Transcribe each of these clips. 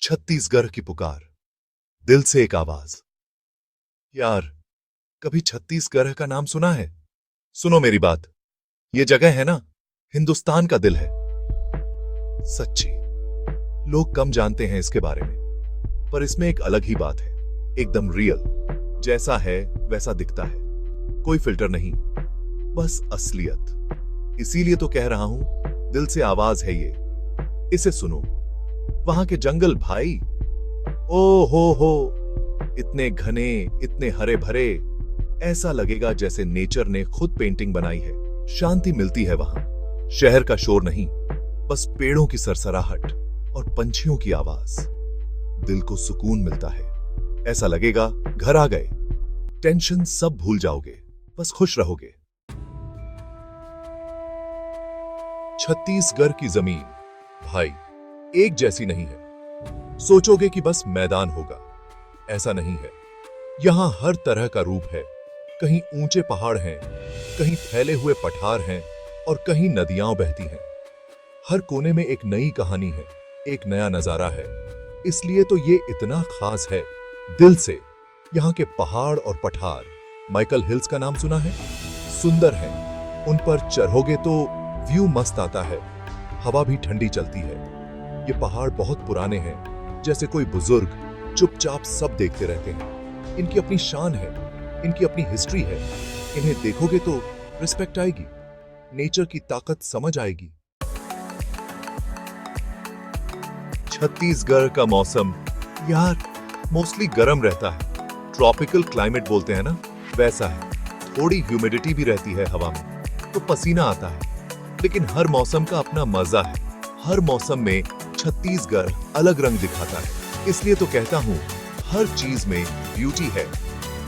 छत्तीसगढ़ की पुकार, दिल से एक आवाज। यार, कभी छत्तीसगढ़ का नाम सुना है? सुनो मेरी बात, ये जगह है ना, हिंदुस्तान का दिल है। सच्ची, लोग कम जानते हैं इसके बारे में, पर इसमें एक अलग ही बात है, एकदम रियल। जैसा है वैसा दिखता है, कोई फिल्टर नहीं, बस असलियत। इसीलिए तो कह रहा हूं, दिल से आवाज है ये, इसे सुनो। वहां के जंगल भाई, ओ हो, इतने घने, इतने हरे भरे, ऐसा लगेगा जैसे नेचर ने खुद पेंटिंग बनाई है। शांति मिलती है वहां, शहर का शोर नहीं, बस पेड़ों की सरसराहट और पंछियों की आवाज। दिल को सुकून मिलता है, ऐसा लगेगा घर आ गए, टेंशन सब भूल जाओगे, बस खुश रहोगे। छत्तीसगढ़ की जमीन भाई एक जैसी नहीं है। सोचोगे कि बस मैदान होगा, ऐसा नहीं है। यहां हर तरह का रूप है। कहीं ऊंचे पहाड़ हैं, कहीं फैले हुए पठार हैं और कहीं नदियां बहती हैं। हर कोने में एक नई कहानी है, एक नया नजारा है। इसलिए तो ये इतना खास है दिल से। यहां के पहाड़ और पठार, माइकल हिल्स का नाम सुना है? सुंदर है, उन पर चढ़ोगे तो व्यू मस्त आता है, हवा भी ठंडी चलती है। ये पहाड़ बहुत पुराने हैं, जैसे कोई बुजुर्ग चुपचाप सब देखते रहते हैं। इनकी अपनी शान है, इनकी अपनी हिस्ट्री है। इन्हें देखोगे तो रिस्पेक्ट आएगी, नेचर की ताकत समझ आएगी। छत्तीसगढ़ का मौसम यार मोस्टली गर्म रहता है, ट्रॉपिकल क्लाइमेट बोलते हैं ना, वैसा है। थोड़ी ह्यूमिडिटी भी रहती है हवा में, तो पसीना आता है। लेकिन हर मौसम का अपना मजा है। हर मौसम में छत्तीसगढ़ अलग रंग दिखाता है। इसलिए तो कहता हूं, हर चीज में ब्यूटी है,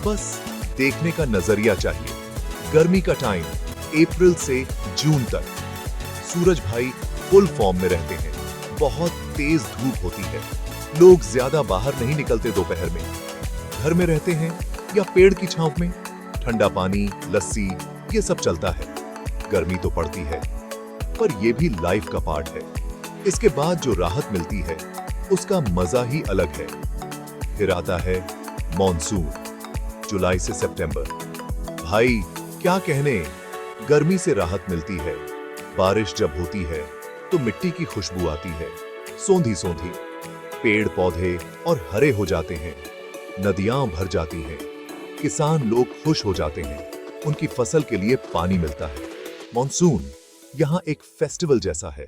बस देखने का नजरिया चाहिए। गर्मी का टाइम अप्रैल से जून तक, सूरज भाई फुल फॉर्म में रहते हैं। बहुत तेज धूप होती है, लोग ज्यादा बाहर नहीं निकलते दोपहर में, घर में रहते हैं या पेड़ की छांव में। ठंडा पानी, लस्सी, ये सब चलता है। गर्मी तो पड़ती है, पर यह भी लाइफ का पार्ट है। इसके बाद जो राहत मिलती है, उसका मजा ही अलग है। फिर आता है मॉनसून, जुलाई से सितंबर। भाई क्या कहने, गर्मी से राहत मिलती है। बारिश जब होती है तो मिट्टी की खुशबू आती है, सोंधी सोंधी। पेड़ पौधे और हरे हो जाते हैं, नदियां भर जाती हैं, किसान लोग खुश हो जाते हैं, उनकी फसल के लिए पानी मिलता है। मॉनसून यहां एक फेस्टिवल जैसा है।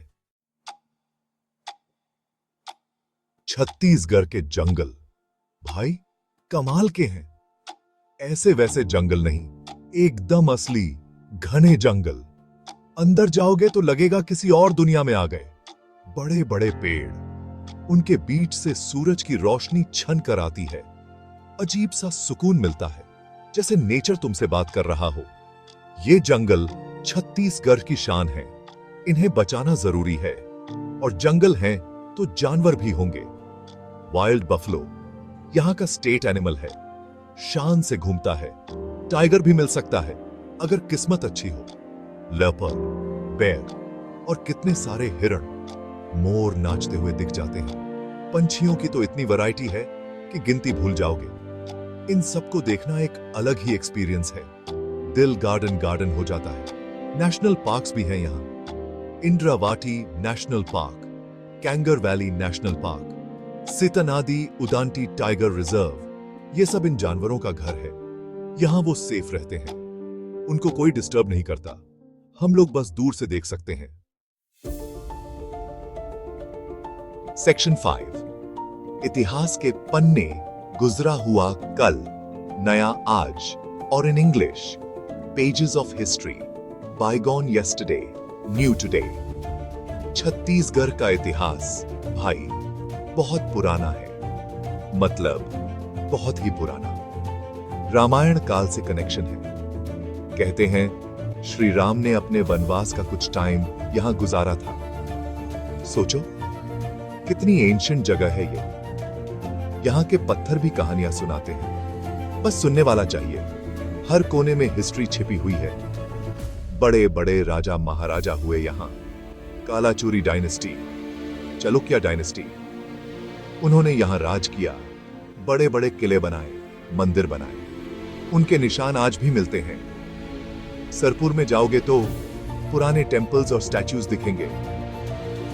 छत्तीसगढ़ के जंगल भाई कमाल के हैं। ऐसे वैसे जंगल नहीं, एकदम असली घने जंगल। अंदर जाओगे तो लगेगा किसी और दुनिया में आ गए। बड़े बड़े पेड़, उनके बीच से सूरज की रोशनी छन कर आती है। अजीब सा सुकून मिलता है, जैसे नेचर तुमसे बात कर रहा हो। ये जंगल छत्तीसगढ़ की शान है, इन्हें बचाना जरूरी है। और जंगल हैं तो जानवर भी होंगे। वाइल्ड बफलो यहां का स्टेट एनिमल है, शान से घूमता है। टाइगर भी मिल सकता है अगर किस्मत अच्छी हो। लेपर्ड, बेर और कितने सारे हिरण, मोर नाचते हुए दिख जाते हैं। पंछियों की तो इतनी वैरायटी है कि गिनती भूल जाओगे। इन सबको देखना एक अलग ही एक्सपीरियंस है। दिल गार्डन हो जाता है। नेशनल पार्क्स भी हैं यहाँ। Indravati national park, Kanger valley national park, Sitanadi Udanti tiger reserve, ये सब इन जानवरों का घर है। यहां वो सेफ रहते हैं, उनको कोई डिस्टर्ब नहीं करता। हम लोग बस दूर से देख सकते हैं। सेक्शन 5, इतिहास के पन्ने, गुजरा हुआ कल, नया आज। और in English, pages of history, bygone yesterday, new today. Chhattisgarh का इतिहास भाई बहुत पुराना है, मतलब बहुत ही पुराना। रामायण काल से कनेक्शन है। कहते हैं श्री राम ने अपने वनवास का कुछ टाइम यहां गुजारा था। सोचो कितनी एंशिएंट जगह है ये। यहां के पत्थर भी कहानियां सुनाते हैं, बस सुनने वाला चाहिए। हर कोने में हिस्ट्री छिपी हुई है। बड़े बड़े राजा महाराजा हुए यहां। कालाचूरी डायनेस्टी, चालुक्य डायनेस्टी, उन्होंने यहाँ राज किया, बड़े बड़े किले बनाए, मंदिर बनाए। उनके निशान आज भी मिलते हैं। सरपुर में जाओगे तो पुराने टेम्पल्स और स्टैच्यूज दिखेंगे।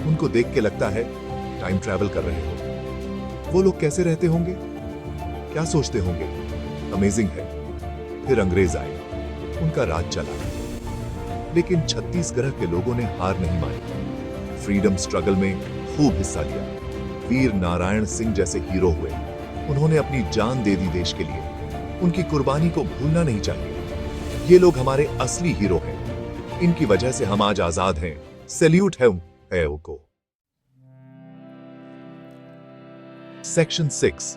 उनको देख के लगता है टाइम ट्रैवल कर रहे हो। वो लोग कैसे रहते होंगे, क्या सोचते होंगे, अमेजिंग है। फिर अंग्रेज आए, उनका राज चला, लेकिन छत्तीसगढ़ के लोगों ने हार नहीं मानी। फ्रीडम स्ट्रगल में खूब हिस्सा लिया। वीर नारायण सिंह जैसे हीरो हुए। उन्होंने अपनी जान दे दी देश के लिए। उनकी कुर्बानी को भूलना नहीं चाहिए। ये लोग हमारे असली हीरो हैं। इनकी वजह से हम आज आजाद हैं। सैल्यूट है उनको। सेक्शन 6,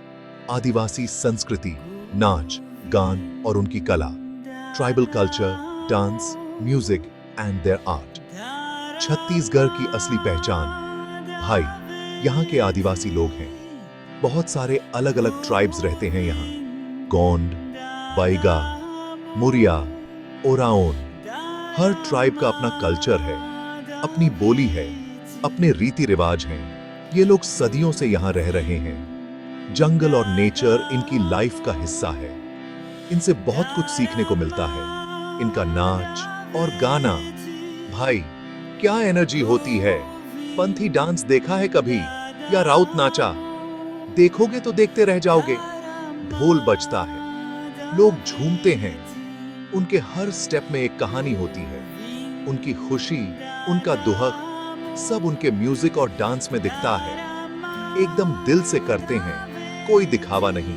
आदिवासी संस्कृति, नाच, गान और उनकी कला। Tribal culture, dance, music and their art. Chhattisgarh की असली पहचान। भाई, यहाँ के आदिवासी लोग हैं। बहुत सारे अलग अलग ट्राइब्स रहते हैं यहाँ। गोंड, बैगा, मुरिया, ओराओन। हर ट्राइब का अपना कल्चर है, अपनी बोली है, अपने रीति रिवाज हैं। ये लोग सदियों से यहाँ रह रहे हैं। जंगल और नेचर इनकी लाइफ का हिस्सा है। इनसे बहुत कुछ सीखने को मिलता है। इनका नाच और गाना, भाई क्या एनर्जी होती है। पंथी डांस देखा है कभी, या राउत नाचा? देखोगे तो देखते रह जाओगे। ढोल बजता है, लोग झूमते हैं। उनके हर स्टेप में एक कहानी होती है। उनकी खुशी, उनका दुहक, सब उनके म्यूजिक और डांस में दिखता है। एकदम दिल से करते हैं, कोई दिखावा नहीं,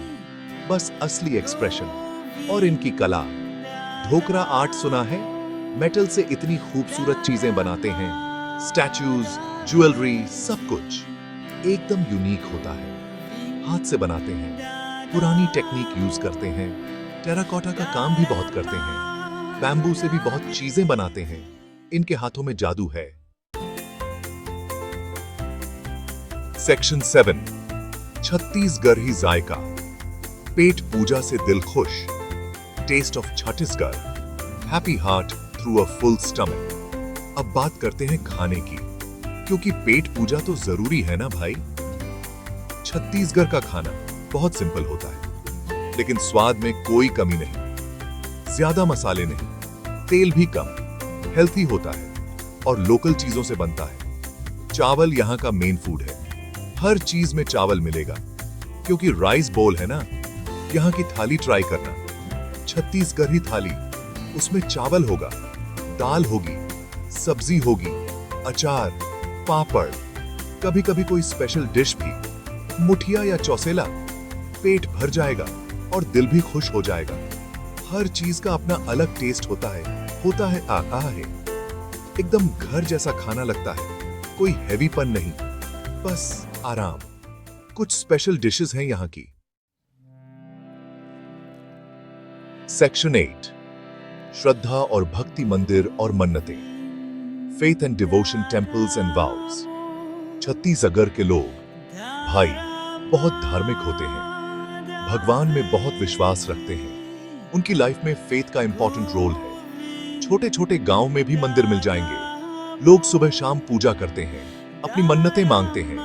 बस असली एक्सप्रेशन। और इनकी कला, ढोकरा आर्ट सुना है? मेटल से इतनी खूबसूरत चीजें बनाते हैं। स्टैच्यूज, ज्वेलरी, सब कुछ एकदम यूनिक होता है। हाथ से बनाते हैं, पुरानी टेक्निक यूज करते हैं। टेराकोटा का काम भी बहुत करते हैं। बैम्बू से भी बहुत चीजें बनाते हैं। इनके हाथों में जादू है। सेक्शन 7, छत्तीसगढ़ी जायका। पेट पूजा से दिल खुश। Taste of Chhattisgarh, happy heart through a full stomach. अब बात करते हैं खाने की, क्योंकि पेट पूजा तो जरूरी है ना भाई। छत्तीसगढ़ का खाना बहुत सिंपल होता है, लेकिन स्वाद में कोई कमी नहीं। ज्यादा मसाले नहीं, तेल भी कम, हेल्थी होता है और लोकल चीजों से बनता है। चावल यहाँ का मेन फूड है। हर चीज में चावल मिलेगा, क्योंकि राइस बोल है ना। यहाँ की थाली ट्राई करना, छत्तीसगढ़ी थाली। उसमें चावल होगा, दाल होगी, सब्जी होगी, अचार, पापड़, कभी कभी कोई स्पेशल डिश भी, मुठिया या चौसेला। पेट भर जाएगा और दिल भी खुश हो जाएगा। हर चीज का अपना अलग टेस्ट होता है आहा है। एकदम घर जैसा खाना लगता है। कोई हैवीपन नहीं, बस आराम। कुछ स्पेशल डिशेस हैं यहाँ की। सेक्शन 8, श्रद्धा और भक्ति मंदिर और मन्नतें। Faith and devotion temples and vows. Chhattisgarh के लोग, भाई, बहुत धार्मिक होते हैं। भगवान में बहुत विश्वास रखते हैं। उनकी लाइफ में फेथ का इंपॉर्टेंट रोल है। छोटे छोटे गांव में भी मंदिर मिल जाएंगे। लोग सुबह शाम पूजा करते हैं, अपनी मन्नतें मांगते हैं,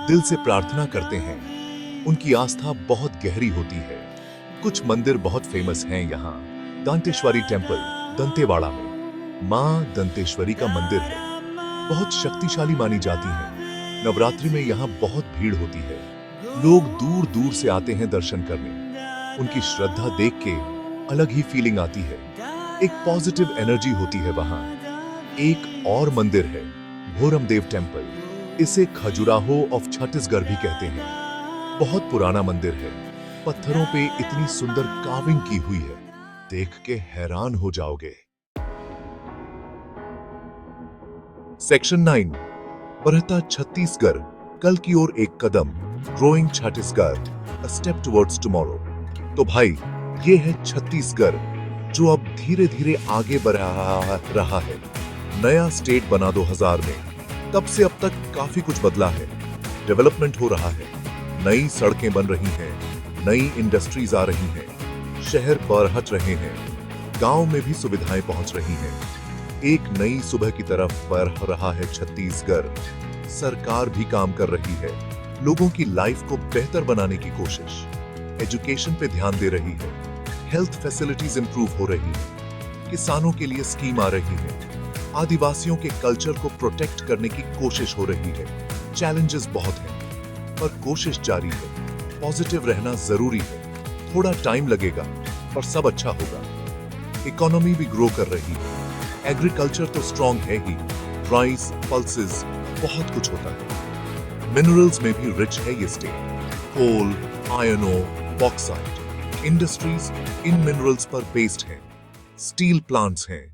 दिल से प्रार्थना करते हैं। उनकी आस्था बहुत गहरी होती है। कुछ मंदिर बहुत फेमस हैं यहाँ। दंतेश्वरी टेम्पल, दंतेवाड़ा में मां दंतेश्वरी का मंदिर है। बहुत शक्तिशाली मानी जाती है। नवरात्रि में यहाँ बहुत भीड़ होती है। लोग दूर दूर से आते हैं दर्शन करने। उनकी श्रद्धा देख के अलग ही फीलिंग आती है। एक पॉजिटिव एनर्जी होती है वहां। एक और मंदिर है, भोरमदेव टेम्पल। इसे खजुराहो ऑफ छत्तीसगढ़ भी कहते हैं। बहुत पुराना मंदिर है। पत्थरों पे इतनी सुंदर कार्विंग की हुई है, देख के हैरान हो जाओगे। सेक्शन 9, बढ़ता छत्तीसगढ़, कल की ओर एक कदम। Growing Chhattisgarh, a step towards tomorrow. तो भाई, ये है छत्तीसगढ़, जो अब धीरे धीरे आगे बढ़ रहा है। नया स्टेट बना 2000 में। तब से अब तक काफी कुछ बदला है। डेवलपमेंट हो रहा है, नई सड़कें बन रही हैं, नई इंडस्ट्रीज आ रही हैं, शहर बढ़ रहे हैं, गांव में भी सुविधाएं पहुंच रही हैं। एक नई सुबह की तरफ बढ़ रहा है छत्तीसगढ़। सरकार भी काम कर रही है, लोगों की लाइफ को बेहतर बनाने की कोशिश, एजुकेशन पे ध्यान दे रही है, हेल्थ फैसिलिटीज इंप्रूव हो रही है, किसानों के लिए स्कीम आ रही है, आदिवासियों के कल्चर को प्रोटेक्ट करने की कोशिश हो रही है। चैलेंजेस बहुत हैं, पर कोशिश जारी है। पॉजिटिव रहना जरूरी है। थोड़ा टाइम लगेगा, पर सब अच्छा होगा। इकोनॉमी भी ग्रो कर रही है। एग्रीकल्चर तो स्ट्रांग है ही, राइस, पल्सेस, बहुत कुछ होता है। मिनरल्स में भी रिच है ये state. Coal, iron ore, bauxite, industries इन मिनरल्स पर बेस्ड है। स्टील प्लांट्स हैं,